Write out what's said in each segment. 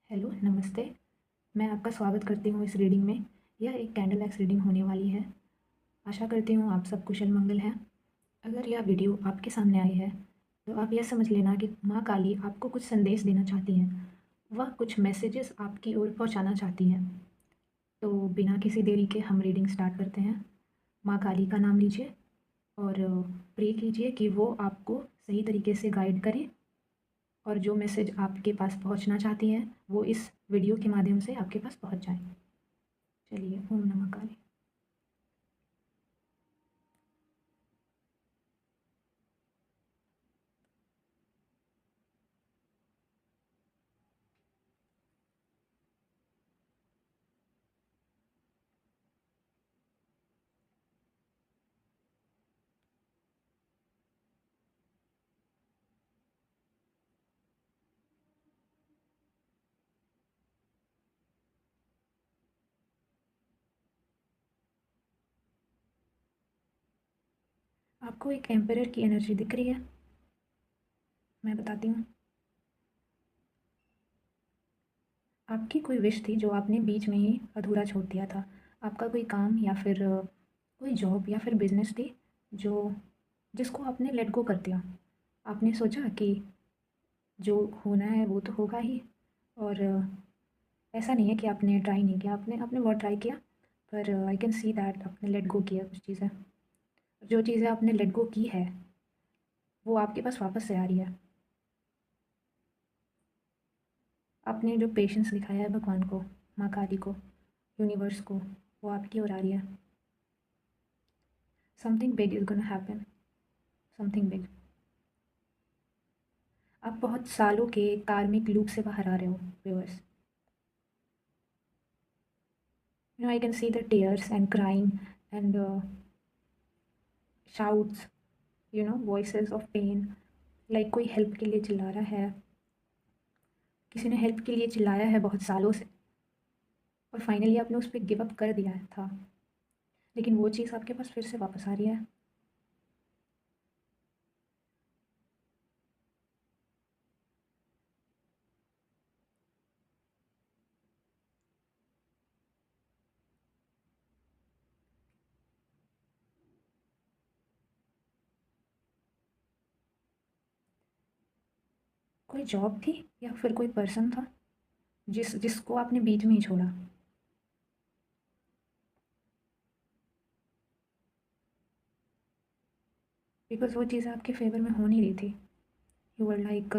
Hello, नमस्ते। मैं आपका स्वागत करती हूँ इस रीडिंग में। यह एक कैंडल एक्स रीडिंग होने वाली है। आशा करती हूँ आप सब कुशल मंगल हैं। अगर यह वीडियो आपके सामने आई है तो आप यह समझ लेना कि माँ काली आपको कुछ संदेश देना चाहती हैं। वह कुछ मैसेजेस आपकी ओर पहुँचाना चाहती हैं। तो बिना किसी देरी के हम रीडिंग स्टार्ट करते हैं। माँ काली का नाम लीजिए और प्रे कीजिए कि वो आपको सही तरीके से गाइड करें और जो मैसेज आपके पास पहुंचना चाहती हैं वो इस वीडियो के माध्यम से आपके पास पहुंच जाए। चलिए, ओम नमः काली। आपको एक एम्परर की एनर्जी दिख रही है। मैं बताती हूँ। आपकी कोई विश थी जो आपने बीच में ही अधूरा छोड़ दिया था। आपका कोई काम या फिर कोई जॉब या फिर बिजनेस थी जो जिसको आपने लेट गो कर दिया। आपने सोचा कि जो होना है वो तो होगा ही। और ऐसा नहीं है कि आपने ट्राई नहीं किया, आपने आपने बहुत ट्राई किया। पर आई कैन सी दैट आपने लेट गो किया कुछ चीज़ें। जो चीज़ें आपने लेट गो की है वो आपके पास वापस से आ रही है। आपने जो पेशेंस दिखाया है भगवान को, माँ काली को, यूनिवर्स को, वो आपकी ओर आ रही है। Something big is gonna happen. Something big. आप बहुत सालों के कार्मिक लूप से बाहर आ रहे हो viewers. I can see the tears and crying and shouts, voices of pain. Like कोई हेल्प के लिए चिल्ला रहा है। किसी ने हेल्प के लिए चिल्लाया है बहुत सालों से और फाइनली आपने उस पर गिव अप कर दिया था। लेकिन वो चीज़ आपके पास फिर से वापस आ रही है। कोई जॉब थी या फिर कोई पर्सन था जिसको आपने बीच में ही छोड़ा। बिकॉज़ वो चीज़ें आपके फेवर में हो नहीं रही थी। यू आर लाइक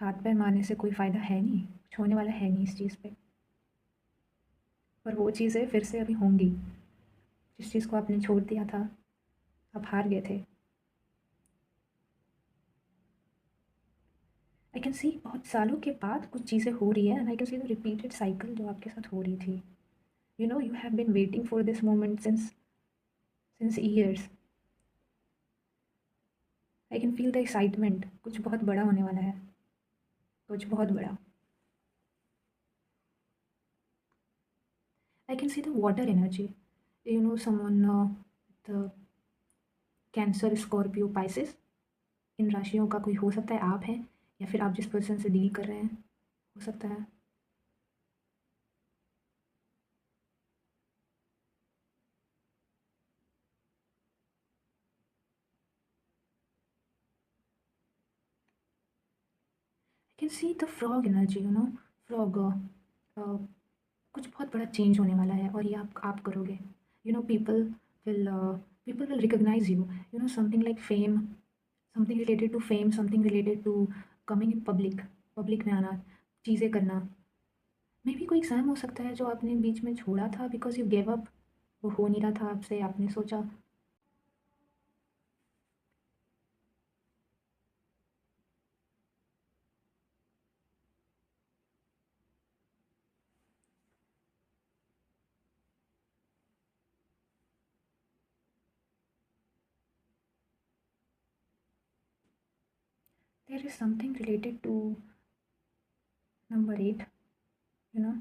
हाथ पैर मारने से कोई फ़ायदा है नहीं, कुछ होने वाला है नहीं इस चीज़ पे। पर वो चीज़ें फिर से अभी होंगी। जिस चीज़ को आपने छोड़ दिया था, आप हार गए थे। आई कैन सी बहुत सालों के बाद कुछ चीज़ें हो रही है and I can see the repeated cycle जो आपके साथ हो रही थी। You have been waiting for this moment since since years. I can feel the excitement. कुछ बहुत बड़ा होने वाला है, कुछ बहुत बड़ा। I can see the water energy. Someone the Cancer, Scorpio, Pisces. इन राशियों का कोई हो सकता है आप हैं या फिर आप जिस पर्सन से डील कर रहे हैं हो सकता है। आई can see the frog energy. Frog. कुछ बहुत बड़ा चेंज होने वाला है और ये आप करोगे। People will people will recognize you. Something like fame, something related to fame, something related to coming in public. Public में आना, चीज़ें करना। मे भी कोई एग्ज़ाम हो सकता है जो आपने बीच में छोड़ा था बिकॉज यू गेव अप। वो हो नहीं रहा था आपसे, आपने सोचा। There is something related to number 8। You know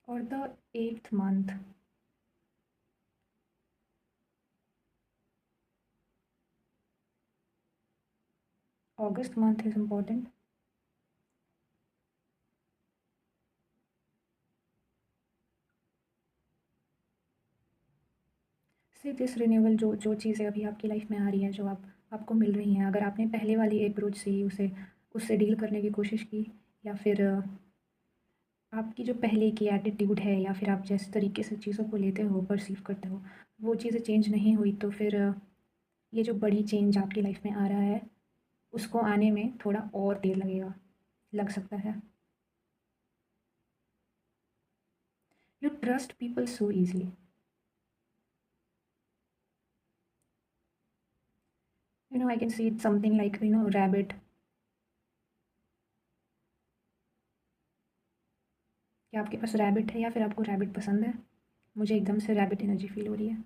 और the 8th month. August month is important. Say this renewal जो चीज़ें अभी आपकी लाइफ में आ रही हैं, जो आपको मिल रही हैं, अगर आपने पहले वाली अप्रोच से ही उसे उससे डील करने की कोशिश की, या फिर आपकी जो पहले की एटीट्यूड है, या फिर आप जिस तरीके से चीज़ों को लेते हो, परसीव करते हो, वो चीज़ें चेंज नहीं हुई, तो फिर ये जो बड़ी चेंज आपकी लाइफ में आ रहा है, उसको आने में थोड़ा और देर लग सकता है। You trust people so easily. I can see it's something like, rabbit. क्या आपके पास रैबिट है, या फिर आपको रैबिट पसंद है? मुझे एकदम से रैबिट एनर्जी फ़ील हो रही है।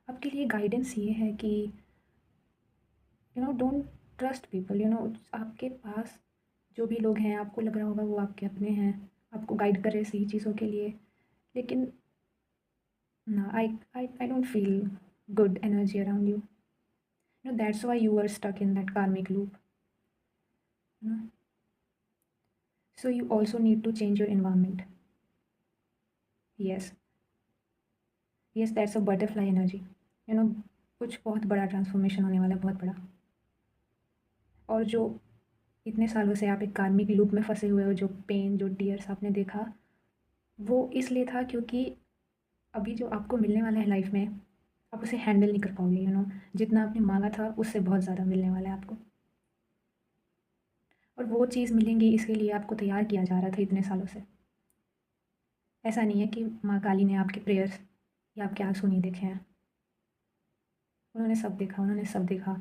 आपके लिए गाइडेंस ये है कि डोंट ट्रस्ट पीपल। आपके पास जो भी लोग हैं, आपको लग रहा होगा वो आपके अपने हैं, आपको गाइड कर रहे हैं सही चीज़ों के लिए, लेकिन ना, I don't feel good energy around you. That's why you are stuck in that karmic loop. You know so you also need to change your environment. Yes, yes, that's a butterfly energy. You know कुछ बहुत बड़ा transformation होने वाला है, बहुत बड़ा। और जो इतने सालों से आप एक कार्मिक लूप में फंसे हुए हो, जो पेन, जो टीयर्स आपने देखा, वो इसलिए था क्योंकि अभी जो आपको मिलने वाला है लाइफ में, आप उसे हैंडल नहीं कर पाओगे। जितना आपने मांगा था उससे बहुत ज़्यादा मिलने वाला है आपको, और वो चीज़ मिलेंगी, इसके लिए आपको तैयार किया जा रहा था इतने सालों से। ऐसा नहीं है कि माँ काली ने आपके प्रेयर्स या आपके आंसू नहीं देखे हैं। उन्होंने सब देखा, उन्होंने सब देखा,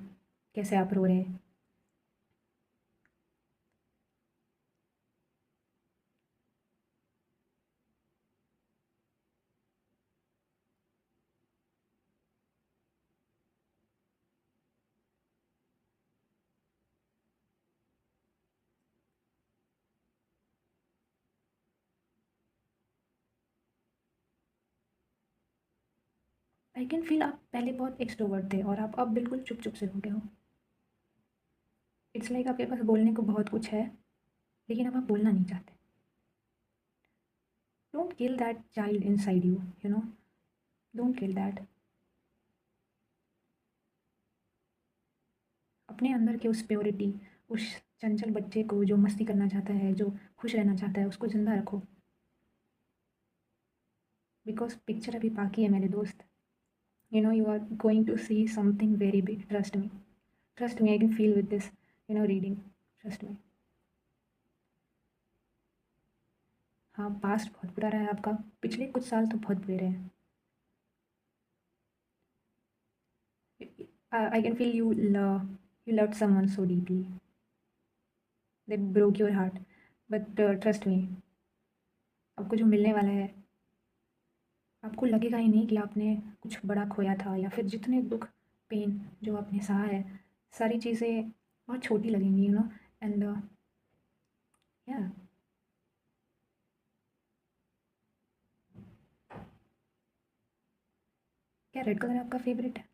कैसे आप रो रहे। आई कैन फील आप पहले बहुत एक्सट्रोवर्ट थे, और आप अब बिल्कुल चुप चुप से हो गए हो। इट्स लाइक आपके पास बोलने को बहुत कुछ है, लेकिन अब आप बोलना नहीं चाहते। Don't kill that child in side you, don't kill that. अपने अंदर की उस प्योरिटी, उस चंचल बच्चे को जो मस्ती करना चाहता है, जो खुश रहना चाहता है, उसको ज़िंदा रखो। बिकॉज पिक्चर अभी बाकी है मेरे दोस्त। You are going to see something very big, trust me. Trust me, I can feel with this reading. Trust me. हाँ, पास्ट बहुत बुरा रहा है आपका, पिछले कुछ साल तो बहुत बुरे रहे हैं। आई can feel you loved someone so deeply. They broke your heart. But trust me, आपको जो मिलने वाला है, आपको लगेगा ही नहीं कि आपने कुछ बड़ा खोया था, या फिर जितने दुख, पेन जो आपने सहा है, सारी चीज़ें बहुत छोटी लगेंगी। एंड या क्या रेड कलर आपका फेवरेट है?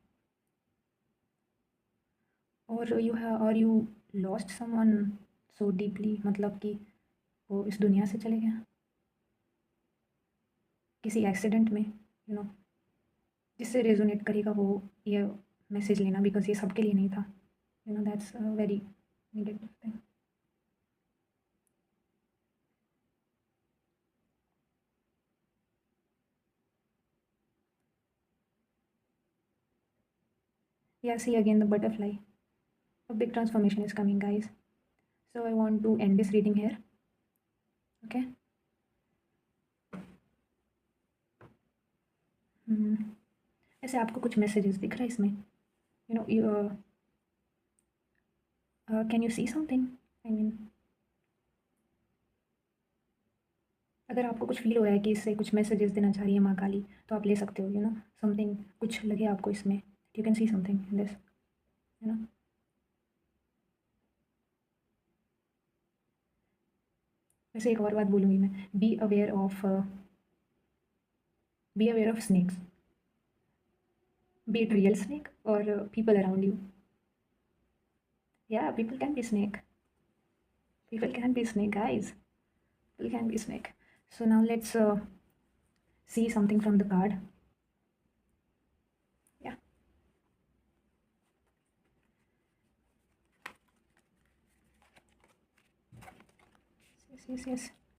और you lost someone so deeply, मतलब कि वो इस दुनिया से चले गए किसी एक्सीडेंट में, जिससे रेजोनेट करेगा वो ये मैसेज लेना, बिकॉज ये सबके लिए नहीं था। That's very negative thing. Yeah, see again the butterfly. A big transformation is coming, guys. So I want to end this reading here. Okay. हम्म, ऐसे आपको कुछ मैसेजेस दिख रहा है इसमें? You can you see something? I mean, अगर आपको कुछ फील हो रहा है कि इससे कुछ मैसेजेस देना चाह रही है माँ काली, तो आप ले सकते हो। समथिंग कुछ लगे आपको इसमें, you can see something in this. You know वैसे एक और बात बोलूँगी मैं, be aware of Be aware of snakes, be it real snake or people around you. Yeah, people can be snake. People can be snake, guys. People can be snake. So now let's see something from the card. Yeah. Yes, yes, yes.